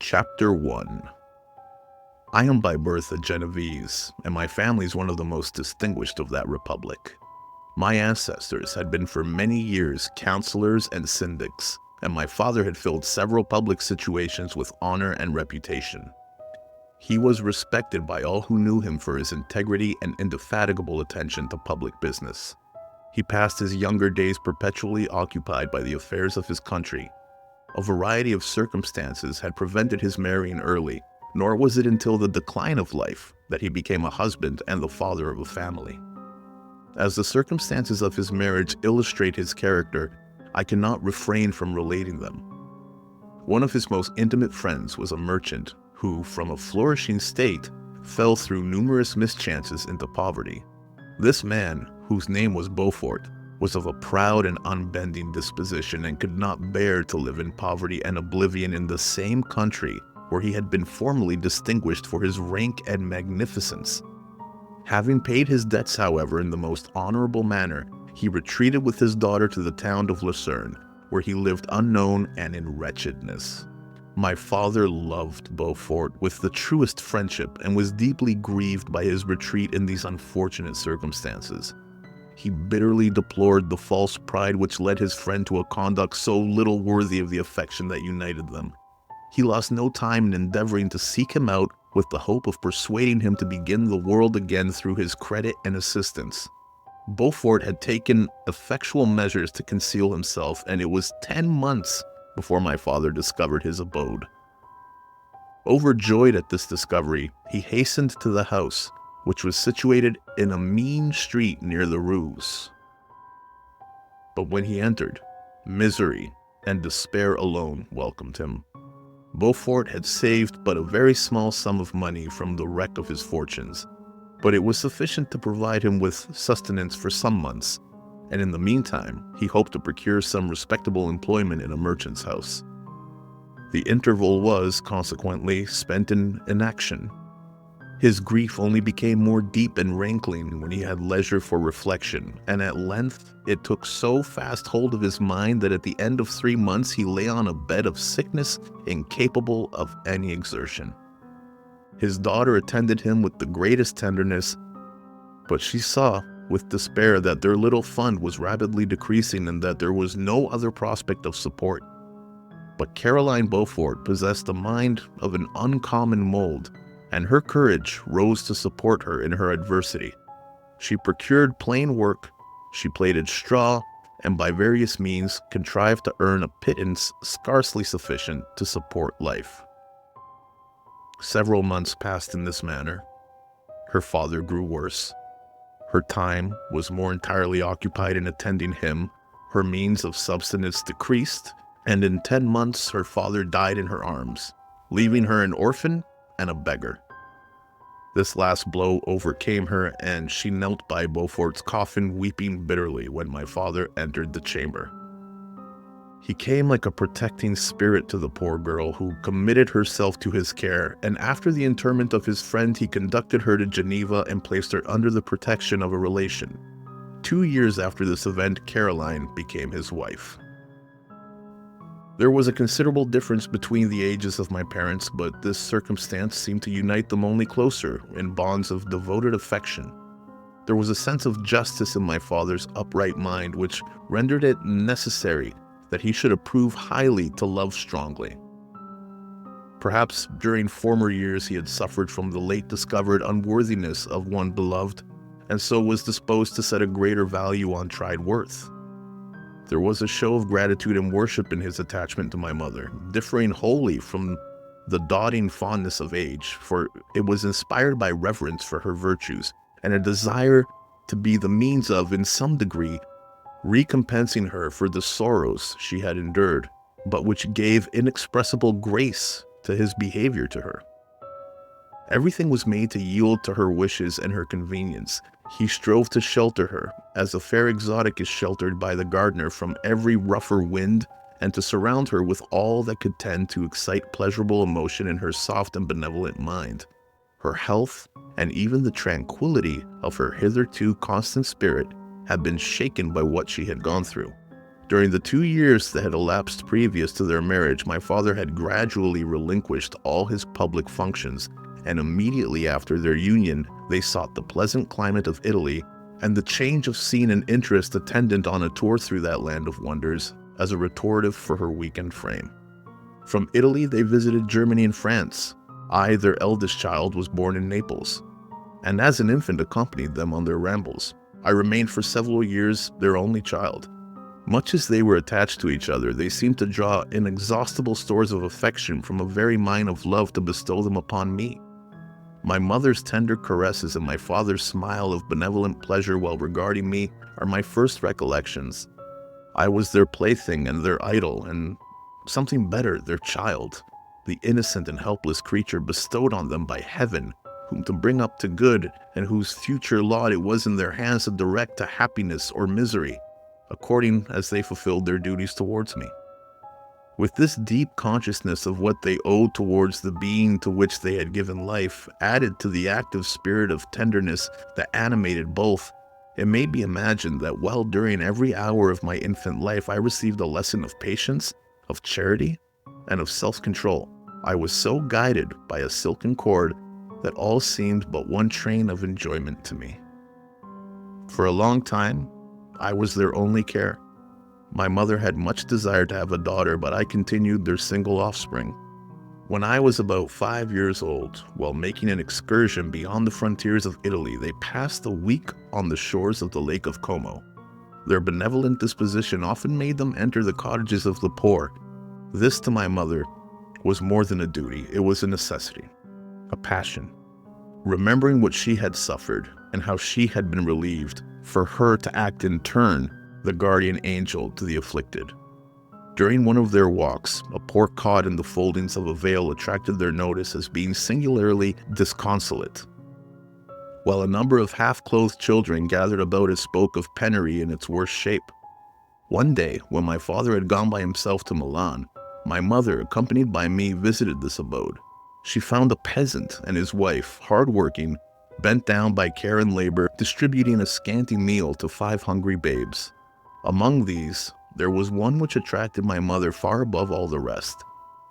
Chapter 1. I am by birth a Genovese, and my family is one of the most distinguished of that republic. My ancestors had been for many years counselors and syndics, and my father had filled several public situations with honor and reputation. He was respected by all who knew him for his integrity and indefatigable attention to public business. He passed his younger days perpetually occupied by the affairs of his country. A variety of circumstances had prevented his marrying early, nor was it until the decline of life that he became a husband and the father of a family. As the circumstances of his marriage illustrate his character, I cannot refrain from relating them. One of his most intimate friends was a merchant who, from a flourishing state, fell through numerous mischances into poverty. This man, whose name was Beaufort, was of a proud and unbending disposition and could not bear to live in poverty and oblivion in the same country where he had been formerly distinguished for his rank and magnificence. Having paid his debts, however, in the most honorable manner, he retreated with his daughter to the town of Lucerne, where he lived unknown and in wretchedness. My father loved Beaufort with the truest friendship and was deeply grieved by his retreat in these unfortunate circumstances. He bitterly deplored the false pride which led his friend to a conduct so little worthy of the affection that united them. He lost no time in endeavoring to seek him out with the hope of persuading him to begin the world again through his credit and assistance. Beaufort had taken effectual measures to conceal himself, and it was 10 months before my father discovered his abode. Overjoyed at this discovery, he hastened to the house, which was situated in a mean street near the Ruse. But when he entered, misery and despair alone welcomed him. Beaufort had saved but a very small sum of money from the wreck of his fortunes, but it was sufficient to provide him with sustenance for some months, and in the meantime, he hoped to procure some respectable employment in a merchant's house. The interval was, consequently, spent in inaction. His grief only became more deep and rankling when he had leisure for reflection, and at length it took so fast hold of his mind that at the end of 3 months he lay on a bed of sickness, incapable of any exertion. His daughter attended him with the greatest tenderness, but she saw with despair that their little fund was rapidly decreasing and that there was no other prospect of support. But Caroline Beaufort possessed a mind of an uncommon mold, and her courage rose to support her in her adversity. She procured plain work, she plaited straw, and by various means contrived to earn a pittance scarcely sufficient to support life. Several months passed in this manner. Her father grew worse. Her time was more entirely occupied in attending him, her means of subsistence decreased, and in 10 months her father died in her arms, leaving her an orphan and a beggar. This last blow overcame her, and she knelt by Beaufort's coffin, weeping bitterly when my father entered the chamber. He came like a protecting spirit to the poor girl, who committed herself to his care, and after the interment of his friend, he conducted her to Geneva and placed her under the protection of a relation. 2 years after this event, Caroline became his wife. There was a considerable difference between the ages of my parents, but this circumstance seemed to unite them only closer in bonds of devoted affection. There was a sense of justice in my father's upright mind which rendered it necessary that he should approve highly to love strongly. Perhaps during former years he had suffered from the late discovered unworthiness of one beloved, and so was disposed to set a greater value on tried worth. There was a show of gratitude and worship in his attachment to my mother, differing wholly from the dawning fondness of age, for it was inspired by reverence for her virtues and a desire to be the means of, in some degree, recompensing her for the sorrows she had endured, but which gave inexpressible grace to his behavior to her. Everything was made to yield to her wishes and her convenience. He strove to shelter her, as a fair exotic is sheltered by the gardener from every rougher wind, and to surround her with all that could tend to excite pleasurable emotion in her soft and benevolent mind. Her health, and even the tranquility of her hitherto constant spirit, had been shaken by what she had gone through. During the 2 years that had elapsed previous to their marriage, my father had gradually relinquished all his public functions, and immediately after their union, they sought the pleasant climate of Italy and the change of scene and interest attendant on a tour through that land of wonders as a restorative for her weakened frame. From Italy, they visited Germany and France. I, their eldest child, was born in Naples, and as an infant accompanied them on their rambles. I remained for several years their only child. Much as they were attached to each other, they seemed to draw inexhaustible stores of affection from a very mine of love to bestow them upon me. My mother's tender caresses and my father's smile of benevolent pleasure while regarding me are my first recollections. I was their plaything and their idol, and something better, their child, the innocent and helpless creature bestowed on them by heaven, whom to bring up to good, and whose future lot it was in their hands to direct to happiness or misery, according as they fulfilled their duties towards me. With this deep consciousness of what they owed towards the being to which they had given life, added to the active spirit of tenderness that animated both, it may be imagined that while during every hour of my infant life I received a lesson of patience, of charity, and of self-control, I was so guided by a silken cord that all seemed but one train of enjoyment to me. For a long time, I was their only care. My mother had much desire to have a daughter, but I continued their single offspring. When I was about 5 years old, while making an excursion beyond the frontiers of Italy, they passed a week on the shores of the Lake of Como. Their benevolent disposition often made them enter the cottages of the poor. This, to my mother, was more than a duty. It was a necessity, a passion. Remembering what she had suffered and how she had been relieved, for her to act in turn the guardian angel to the afflicted. During one of their walks, a poor cot in the foldings of a veil attracted their notice as being singularly disconsolate. While a number of half-clothed children gathered about it spoke of penury in its worst shape. One day, when my father had gone by himself to Milan, my mother, accompanied by me, visited this abode. She found a peasant and his wife, hard-working, bent down by care and labor, distributing a scanty meal to 5 hungry babes. Among these, there was one which attracted my mother far above all the rest.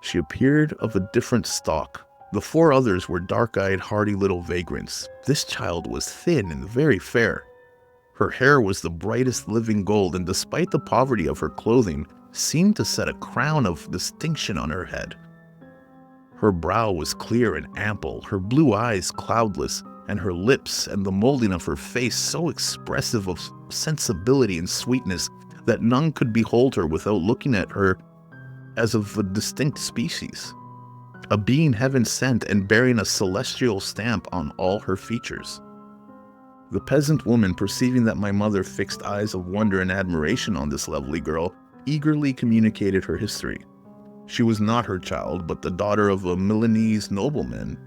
She appeared of a different stock. The 4 others were dark-eyed, hardy little vagrants. This child was thin and very fair. Her hair was the brightest living gold, and despite the poverty of her clothing, seemed to set a crown of distinction on her head. Her brow was clear and ample, her blue eyes cloudless, and her lips and the molding of her face so expressive of sensibility and sweetness that none could behold her without looking at her as of a distinct species, a being heaven sent and bearing a celestial stamp on all her features. The peasant woman, perceiving that my mother fixed eyes of wonder and admiration on this lovely girl, eagerly communicated her history. She was not her child, but the daughter of a Milanese nobleman.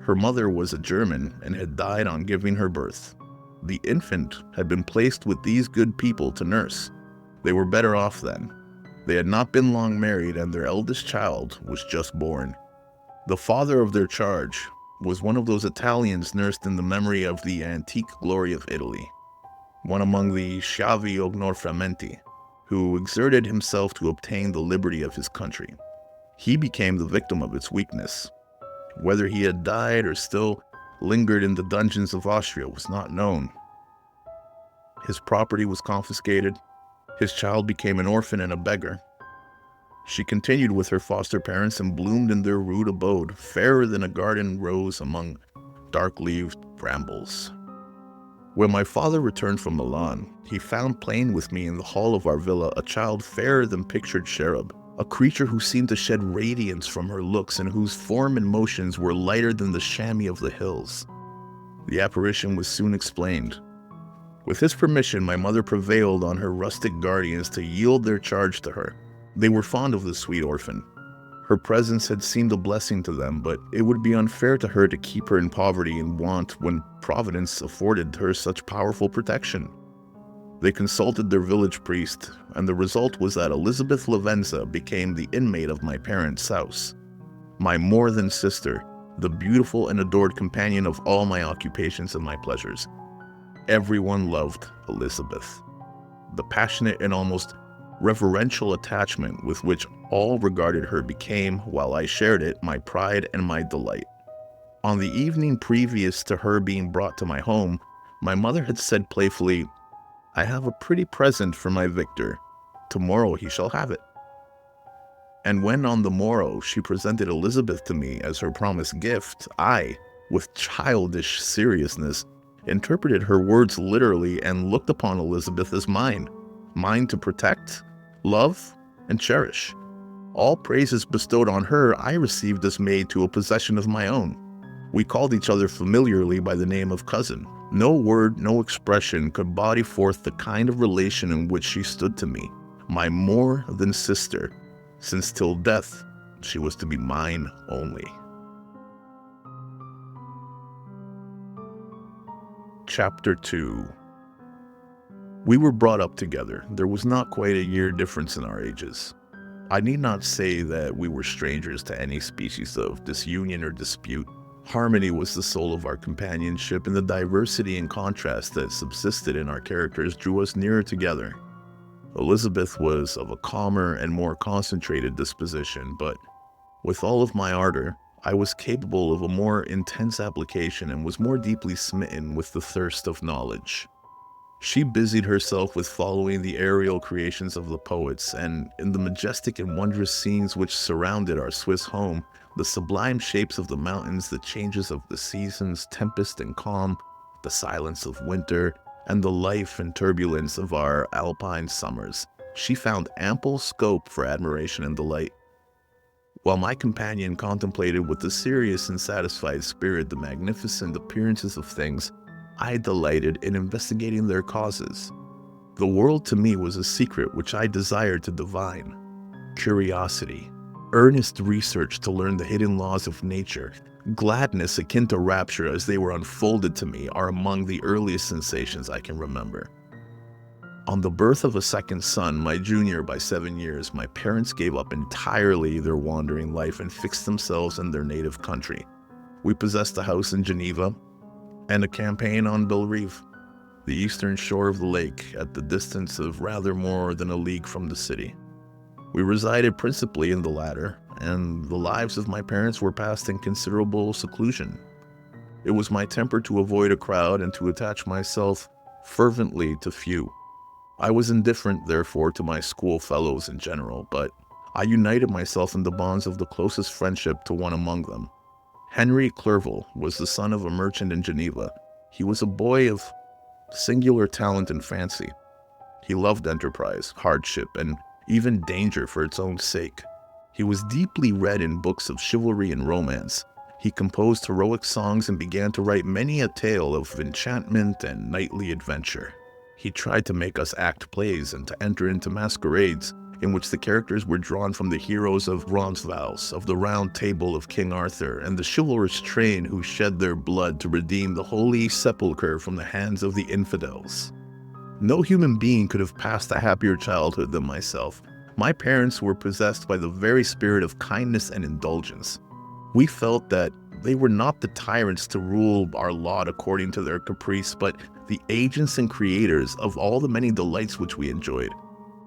Her mother was a German and had died on giving her birth. The infant had been placed with these good people to nurse. They were better off then. They had not been long married, and their eldest child was just born. The father of their charge was one of those Italians nursed in the memory of the antique glory of Italy, one among the schiavi ognorframenti, who exerted himself to obtain the liberty of his country. He became the victim of its weakness. Whether he had died or still lingered in the dungeons of Austria was not known. His property was confiscated. His child became an orphan and a beggar. She continued with her foster parents and bloomed in their rude abode, fairer than a garden rose among dark-leaved brambles. When my father returned from Milan, he found playing with me in the hall of our villa a child fairer than pictured cherub, a creature who seemed to shed radiance from her looks and whose form and motions were lighter than the chamois of the hills. The apparition was soon explained. With his permission, my mother prevailed on her rustic guardians to yield their charge to her. They were fond of the sweet orphan. Her presence had seemed a blessing to them, but it would be unfair to her to keep her in poverty and want when Providence afforded her such powerful protection. They consulted their village priest, and the result was that Elizabeth Lavenza became the inmate of my parents' house. My more than sister, the beautiful and adored companion of all my occupations and my pleasures. Everyone loved Elizabeth. The passionate and almost reverential attachment with which all regarded her became, while I shared it, my pride and my delight. On the evening previous to her being brought to my home, my mother had said playfully, "I have a pretty present for my Victor. Tomorrow he shall have it." And when on the morrow she presented Elizabeth to me as her promised gift, I, with childish seriousness, interpreted her words literally and looked upon Elizabeth as mine to protect, love, and cherish. All praises bestowed on her I received as maid to a possession of my own. We called each other familiarly by the name of cousin. No word, no expression could body forth the kind of relation in which she stood to me, my more than sister, since till death she was to be mine only. Chapter 2. We were brought up together. There was not quite a year difference in our ages. I need not say that we were strangers to any species of disunion or dispute. Harmony was the soul of our companionship, and the diversity and contrast that subsisted in our characters drew us nearer together. Elizabeth was of a calmer and more concentrated disposition, but with all of my ardor, I was capable of a more intense application and was more deeply smitten with the thirst of knowledge. She busied herself with following the aerial creations of the poets, and in the majestic and wondrous scenes which surrounded our Swiss home, the sublime shapes of the mountains, the changes of the seasons, tempest and calm, the silence of winter, and the life and turbulence of our alpine summers, she found ample scope for admiration and delight. While my companion contemplated with a serious and satisfied spirit the magnificent appearances of things, I delighted in investigating their causes. The world to me was a secret which I desired to divine. Curiosity, earnest research to learn the hidden laws of nature, gladness akin to rapture as they were unfolded to me are among the earliest sensations I can remember. On the birth of a second son, my junior by 7 years, my parents gave up entirely their wandering life and fixed themselves in their native country. We possessed a house in Geneva and a campaign on Bellerive, the eastern shore of the lake, at the distance of rather more than a league from the city. We resided principally in the latter, and the lives of my parents were passed in considerable seclusion. It was my temper to avoid a crowd and to attach myself fervently to few. I was indifferent, therefore, to my school fellows in general, but I united myself in the bonds of the closest friendship to one among them. Henry Clerval was the son of a merchant in Geneva. He was a boy of singular talent and fancy. He loved enterprise, hardship, and even danger for its own sake. He was deeply read in books of chivalry and romance. He composed heroic songs and began to write many a tale of enchantment and knightly adventure. He tried to make us act plays and to enter into masquerades in which the characters were drawn from the heroes of Roncesvalles, of the Round Table of King Arthur, and the chivalrous train who shed their blood to redeem the Holy Sepulchre from the hands of the infidels. No human being could have passed a happier childhood than myself. My parents were possessed by the very spirit of kindness and indulgence. We felt that they were not the tyrants to rule our lot according to their caprice, but the agents and creators of all the many delights which we enjoyed.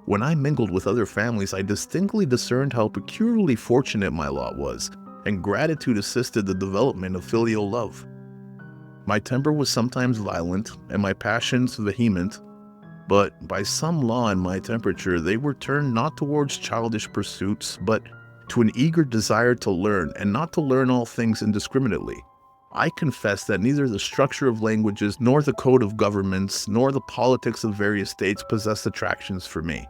When I mingled with other families, I distinctly discerned how peculiarly fortunate my lot was, and gratitude assisted the development of filial love. My temper was sometimes violent, and my passions vehement, but by some law in my temperature, they were turned not towards childish pursuits, but to an eager desire to learn, and not to learn all things indiscriminately. I confess that neither the structure of languages, nor the code of governments, nor the politics of various states possessed attractions for me.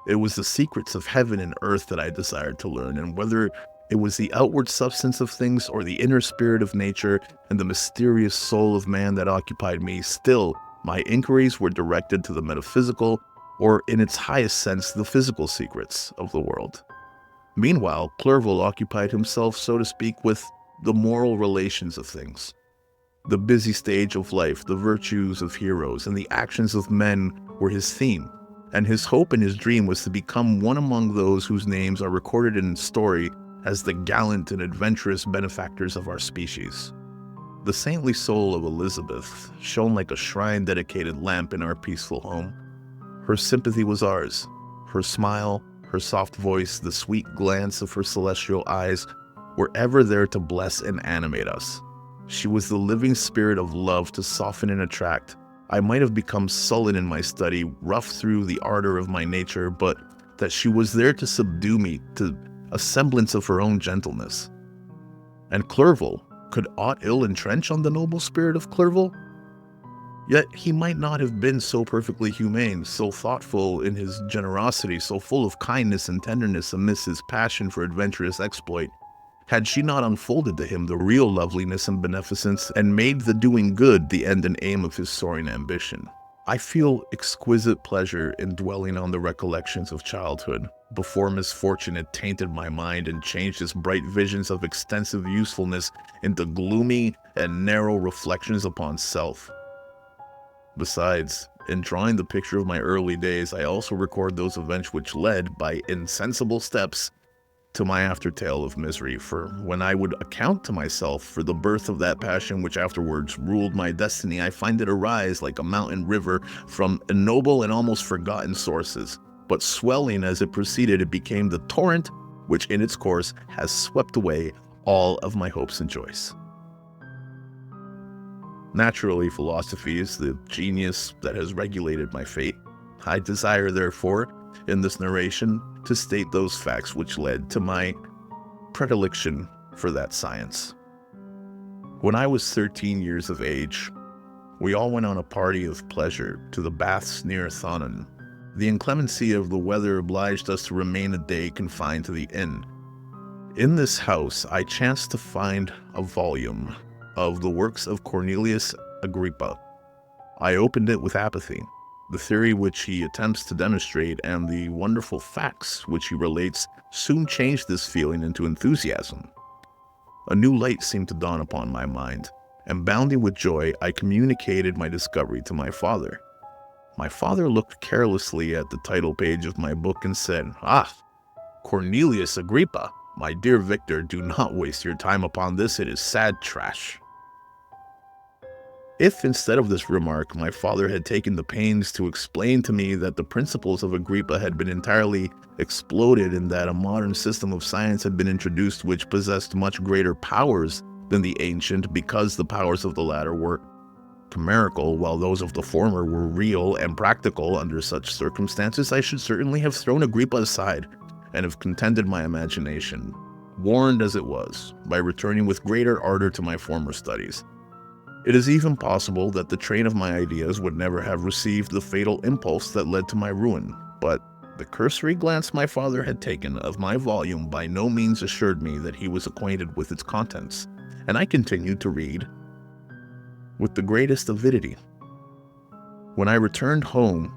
It was the secrets of heaven and earth that I desired to learn, and whether it was the outward substance of things or the inner spirit of nature and the mysterious soul of man that occupied me, still my inquiries were directed to the metaphysical, or in its highest sense, the physical secrets of the world. Meanwhile, Clerval occupied himself, so to speak, with the moral relations of things. The busy stage of life, the virtues of heroes, and the actions of men were his theme, and his hope and his dream was to become one among those whose names are recorded in story as the gallant and adventurous benefactors of our species. The saintly soul of Elizabeth shone like a shrine-dedicated lamp in our peaceful home. Her sympathy was ours. Her smile, her soft voice, the sweet glance of her celestial eyes were ever there to bless and animate us. She was the living spirit of love to soften and attract. I might have become sullen in my study, rough through the ardor of my nature, but that she was there to subdue me to a semblance of her own gentleness. And Clerval, could aught ill entrench on the noble spirit of Clerval? Yet he might not have been so perfectly humane, so thoughtful in his generosity, so full of kindness and tenderness amidst his passion for adventurous exploit, had she not unfolded to him the real loveliness and beneficence and made the doing good the end and aim of his soaring ambition. I feel exquisite pleasure in dwelling on the recollections of childhood, before misfortune had tainted my mind and changed its bright visions of extensive usefulness into gloomy and narrow reflections upon self. Besides, in drawing the picture of my early days, I also record those events which led, by insensible steps, to my aftertale of misery, for when I would account to myself for the birth of that passion which afterwards ruled my destiny, I find it arise like a mountain river from ignoble and almost forgotten sources, but swelling as it proceeded, it became the torrent which in its course has swept away all of my hopes and joys. Naturally, philosophy is the genius that has regulated my fate. I desire, therefore, in this narration, to state those facts which led to my predilection for that science. When I was 13 years of age, we all went on a party of pleasure to the baths near Thonon. The inclemency of the weather obliged us to remain a day confined to the inn. In this house, I chanced to find a volume of the works of Cornelius Agrippa. I opened it with apathy. The theory which he attempts to demonstrate and the wonderful facts which he relates soon changed this feeling into enthusiasm. A new light seemed to dawn upon my mind, and bounding with joy, I communicated my discovery to my father. My father looked carelessly at the title page of my book and said, "Ah, Cornelius Agrippa, my dear Victor, do not waste your time upon this, it is sad trash." If, instead of this remark, my father had taken the pains to explain to me that the principles of Agrippa had been entirely exploded and that a modern system of science had been introduced which possessed much greater powers than the ancient because the powers of the latter were chimerical while those of the former were real and practical under such circumstances, I should certainly have thrown Agrippa aside and have contented my imagination, warned as it was, by returning with greater ardor to my former studies. It is even possible that the train of my ideas would never have received the fatal impulse that led to my ruin, but the cursory glance my father had taken of my volume by no means assured me that he was acquainted with its contents, and I continued to read with the greatest avidity. When I returned home,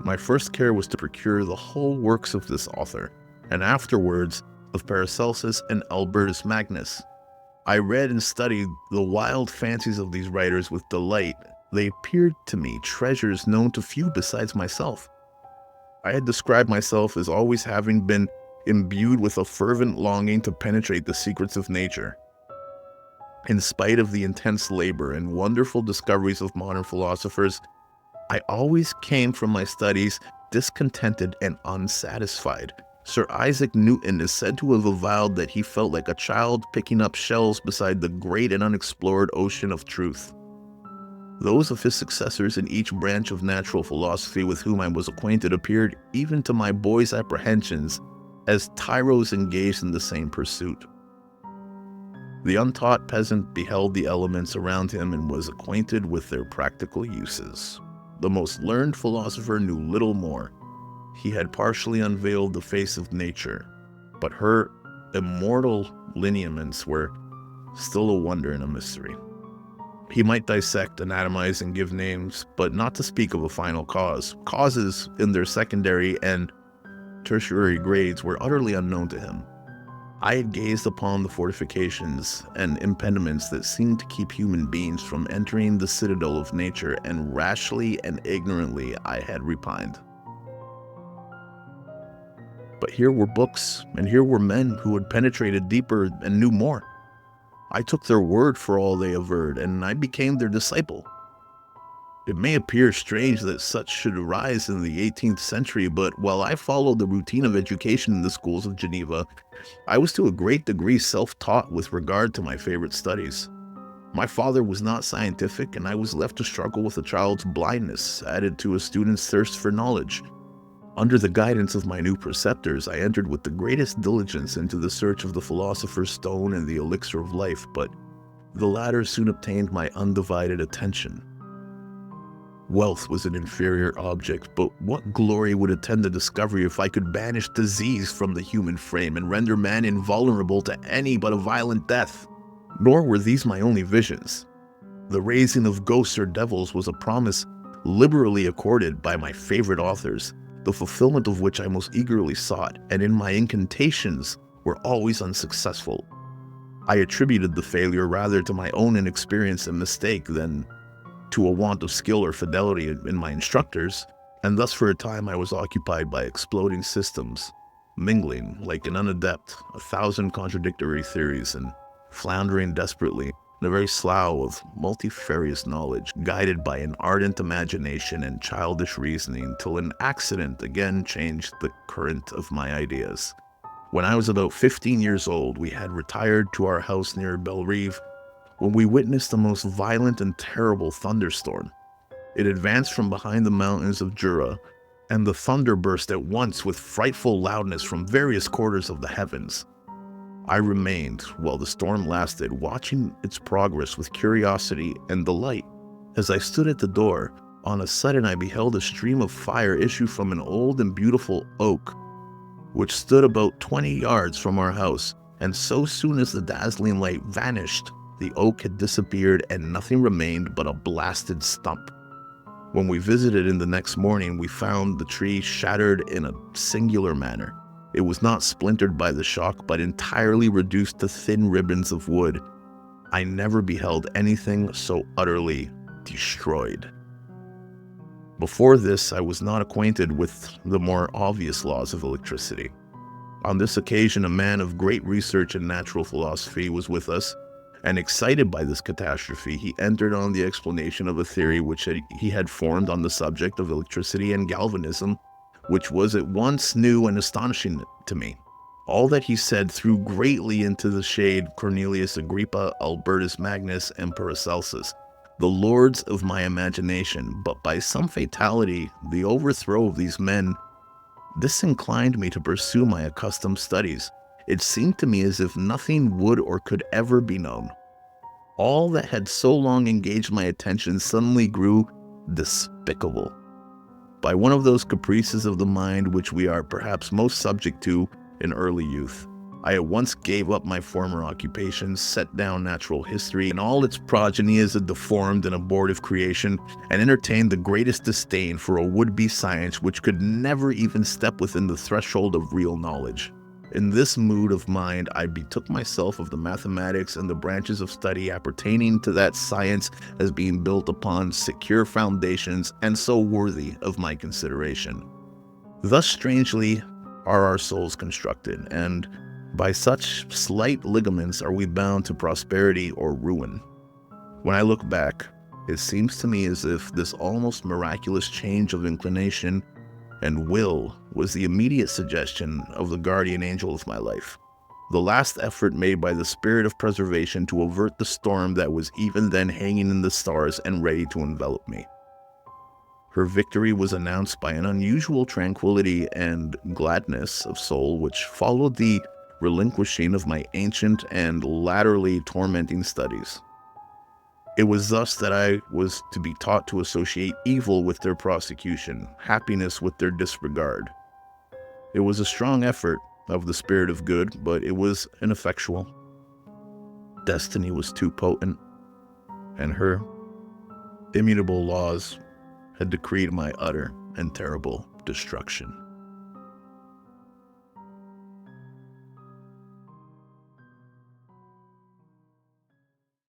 my first care was to procure the whole works of this author, and afterwards of Paracelsus and Albertus Magnus. I read and studied the wild fancies of these writers with delight. They appeared to me treasures known to few besides myself. I had described myself as always having been imbued with a fervent longing to penetrate the secrets of nature. In spite of the intense labor and wonderful discoveries of modern philosophers, I always came from my studies discontented and unsatisfied. Sir Isaac Newton is said to have avowed that he felt like a child picking up shells beside the great and unexplored ocean of truth. Those of his successors in each branch of natural philosophy with whom I was acquainted appeared, even to my boy's apprehensions, as tyros engaged in the same pursuit. The untaught peasant beheld the elements around him and was acquainted with their practical uses. The most learned philosopher knew little more. He had partially unveiled the face of nature, but her immortal lineaments were still a wonder and a mystery. He might dissect, anatomize, and give names, but not to speak of a final cause. Causes in their secondary and tertiary grades were utterly unknown to him. I had gazed upon the fortifications and impediments that seemed to keep human beings from entering the citadel of nature, and rashly and ignorantly I had repined. But here were books, and here were men who had penetrated deeper and knew more. I took their word for all they averred, and I became their disciple. It may appear strange that such should arise in the 18th century, but while I followed the routine of education in the schools of Geneva, I was to a great degree self-taught with regard to my favorite studies. My father was not scientific, and I was left to struggle with a child's blindness, added to a student's thirst for knowledge. Under the guidance of my new preceptors, I entered with the greatest diligence into the search of the philosopher's stone and the elixir of life, but the latter soon obtained my undivided attention. Wealth was an inferior object, but what glory would attend the discovery if I could banish disease from the human frame and render man invulnerable to any but a violent death? Nor were these my only visions. The raising of ghosts or devils was a promise liberally accorded by my favorite authors, the fulfillment of which I most eagerly sought, and in my incantations were always unsuccessful. I attributed the failure rather to my own inexperience and mistake than to a want of skill or fidelity in my instructors, and thus for a time I was occupied by exploding systems, mingling, like an unadept, 1,000 contradictory theories, and floundering desperately in a very slough of multifarious knowledge, guided by an ardent imagination and childish reasoning, till an accident again changed the current of my ideas. When I was about 15 years old, we had retired to our house near Bellerive when we witnessed the most violent and terrible thunderstorm. It advanced from behind the mountains of Jura, and the thunder burst at once with frightful loudness from various quarters of the heavens. I remained, while the storm lasted, watching its progress with curiosity and delight. As I stood at the door, on a sudden I beheld a stream of fire issue from an old and beautiful oak, which stood about 20 yards from our house, and so soon as the dazzling light vanished, the oak had disappeared and nothing remained but a blasted stump. When we visited in the next morning, we found the tree shattered in a singular manner. It was not splintered by the shock, but entirely reduced to thin ribbons of wood. I never beheld anything so utterly destroyed. Before this, I was not acquainted with the more obvious laws of electricity. On this occasion, a man of great research in natural philosophy was with us, and excited by this catastrophe, he entered on the explanation of a theory which he had formed on the subject of electricity and galvanism, which was at once new and astonishing to me. All that he said threw greatly into the shade Cornelius Agrippa, Albertus Magnus, and Paracelsus, the lords of my imagination, but by some fatality, the overthrow of these men disinclined me to pursue my accustomed studies. It seemed to me as if nothing would or could ever be known. All that had so long engaged my attention suddenly grew despicable. By one of those caprices of the mind which we are perhaps most subject to in early youth, I at once gave up my former occupations, set down natural history and all its progeny as a deformed and abortive creation, and entertained the greatest disdain for a would-be science which could never even step within the threshold of real knowledge. In this mood of mind, I betook myself of the mathematics and the branches of study appertaining to that science as being built upon secure foundations and so worthy of my consideration. Thus strangely are our souls constructed, and by such slight ligaments are we bound to prosperity or ruin. When I look back, it seems to me as if this almost miraculous change of inclination and will was the immediate suggestion of the guardian angel of my life, the last effort made by the spirit of preservation to avert the storm that was even then hanging in the stars and ready to envelop me. Her victory was announced by an unusual tranquility and gladness of soul which followed the relinquishing of my ancient and latterly tormenting studies. It was thus that I was to be taught to associate evil with their prosecution, happiness with their disregard. It was a strong effort of the spirit of good, but it was ineffectual. Destiny was too potent, and her immutable laws had decreed my utter and terrible destruction.